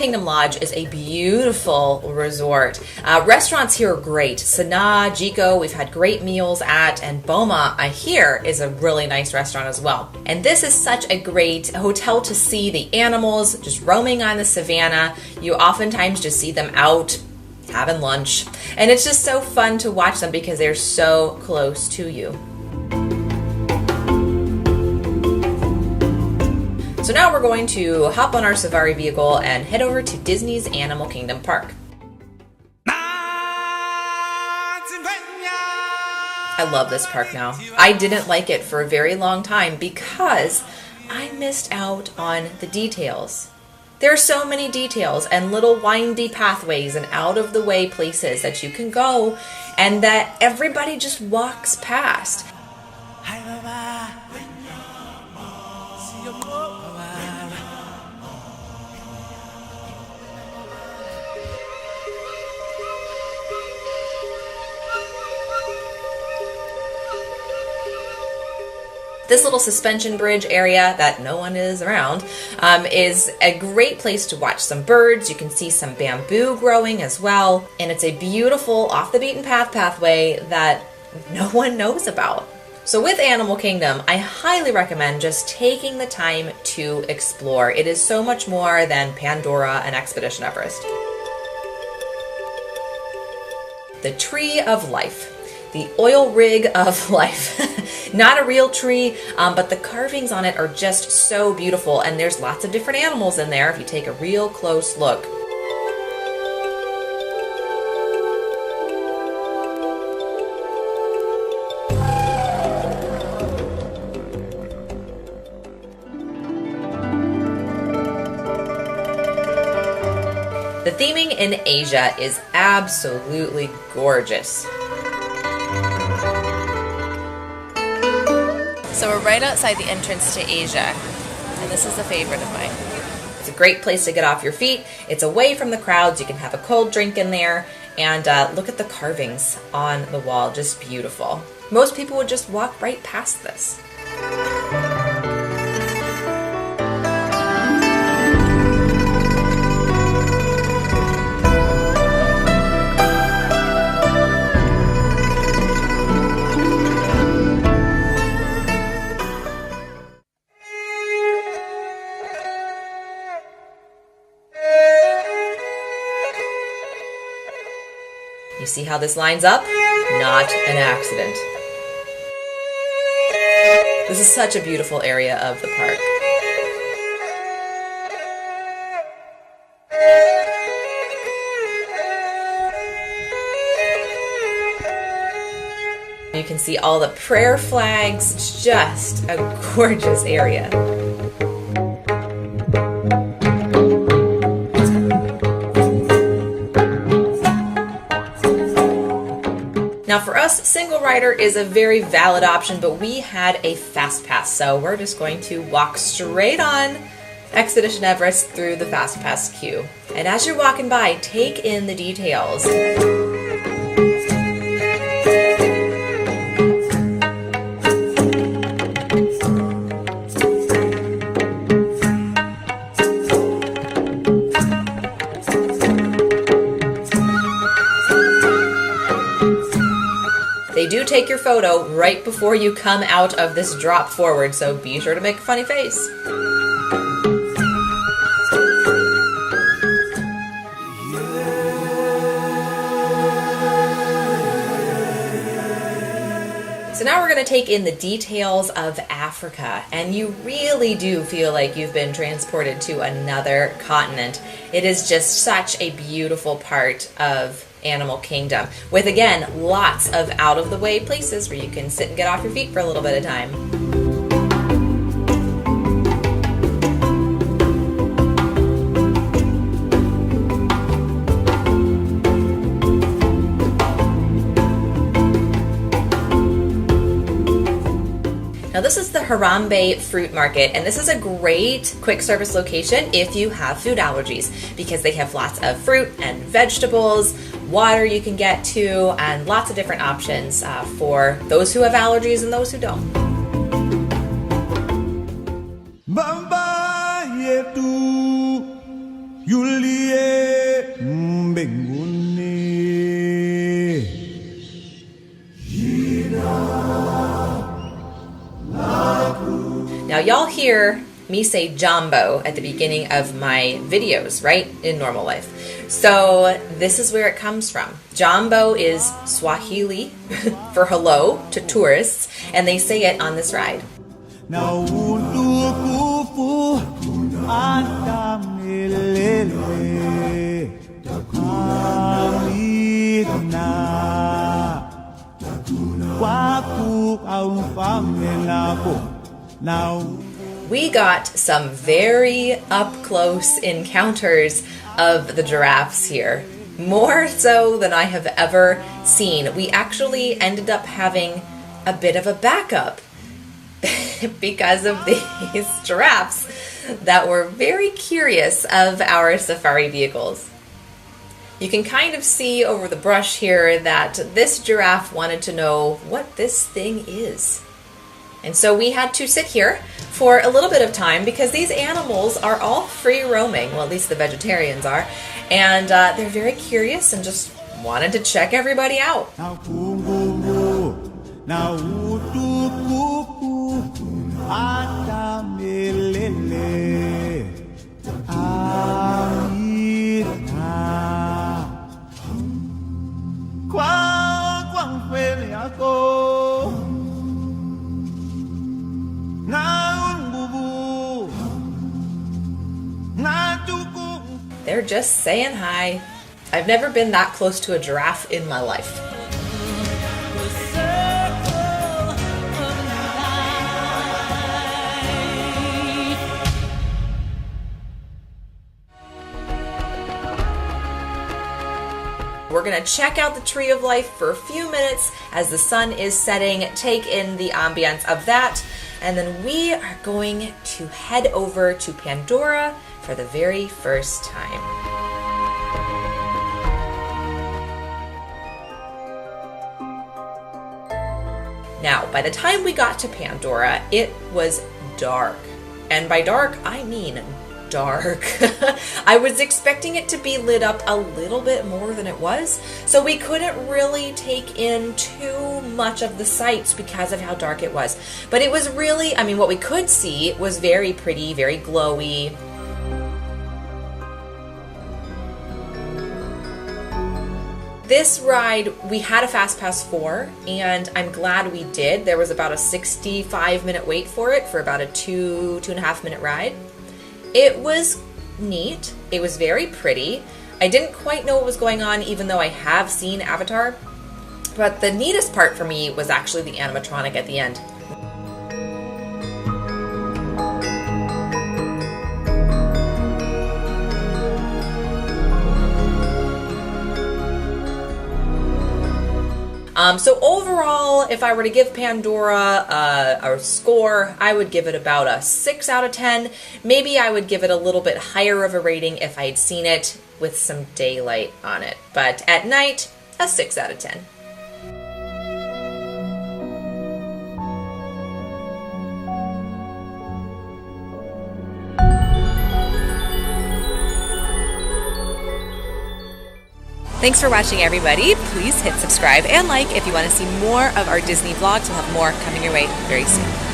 Kingdom Lodge is a beautiful resort. Restaurants here are great. Sanaa, Jiko, we've had great meals at, and Boma, I hear, is a really nice restaurant as well. And this is such a great hotel to see the animals just roaming on the savannah. You oftentimes just see them out having lunch. And it's just so fun to watch them because they're so close to you. So now we're going to hop on our safari vehicle and head over to Disney's Animal Kingdom Park. I love this park now. I didn't like it for a very long time because I missed out on the details. There are so many details and little windy pathways and out-of-the-way places that you can go and that everybody just walks past. This little suspension bridge area that no one is around is a great place to watch some birds. You can see some bamboo growing as well. And it's a beautiful off-the-beaten-path pathway that no one knows about. So with Animal Kingdom, I highly recommend just taking the time to explore. It is so much more than Pandora and Expedition Everest. The Tree of Life. The oil rig of life. Not a real tree, but the carvings on it are just so beautiful, and there's lots of different animals in there if you take a real close look. The theming in Asia is absolutely gorgeous. So we're right outside the entrance to Asia, and this is a favorite of mine. It's a great place to get off your feet. It's away from the crowds. You can have a cold drink in there, and look at the carvings on the wall, just beautiful. Most people would just walk right past this. You see how this lines up? Not an accident. This is such a beautiful area of the park. You can see all the prayer flags. It's just a gorgeous area. Now for us, single rider is a very valid option, but we had a fast pass, so we're just going to walk straight on Expedition Everest through the fast pass queue. And as you're walking by, take in the details. They do take your photo right before you come out of this drop forward, so be sure to make a funny face. So now we're going to take in the details of Africa, and you really do feel like you've been transported to another continent. It is just such a beautiful part of Animal Kingdom, with again lots of out-of-the-way places where you can sit and get off your feet for a little bit of time. Now this is the Harambe Fruit Market, and this is a great quick service location if you have food allergies, because they have lots of fruit and vegetables, water you can get to, and lots of different options for those who have allergies and those who don't. Bamba yetu yuli y'all hear me say jumbo at the beginning of my videos, right? In normal life. So this is where it comes from. Jumbo is Swahili for hello to tourists, and they say it on this ride. We got some very up-close encounters of the giraffes here, more so than I have ever seen. We actually ended up having a bit of a backup because of these giraffes that were very curious of our safari vehicles. You can kind of see over the brush here that this giraffe wanted to know what this thing is. And so we had to sit here for a little bit of time because these animals are all free roaming, well, at least the vegetarians are, and they're very curious and just wanted to check everybody out. They're just saying hi. I've never been that close to a giraffe in my life. We're gonna check out the Tree of Life for a few minutes as the sun is setting, take in the ambience of that, and then we are going to head over to Pandora for the very first time. Now, by the time we got to Pandora, it was dark. And by dark, I mean dark. I was expecting it to be lit up a little bit more than it was, so we couldn't really take in too much of the sights because of how dark it was. But it was really, I mean, what we could see was very pretty, very glowy. This ride, we had a Fast Pass 4, and I'm glad we did. There was about a 65-minute wait for it for about a 2.5 minute ride. It was neat. It was very pretty. I didn't quite know what was going on, even though I have seen Avatar. But the neatest part for me was actually the animatronic at the end. So overall, if I were to give Pandora a score, I would give it about a 6 out of 10. Maybe I would give it a little bit higher of a rating if I had seen it with some daylight on it. But at night, a 6 out of 10. Thanks for watching, everybody. Please hit subscribe and like if you want to see more of our Disney vlogs. We'll have more coming your way very soon.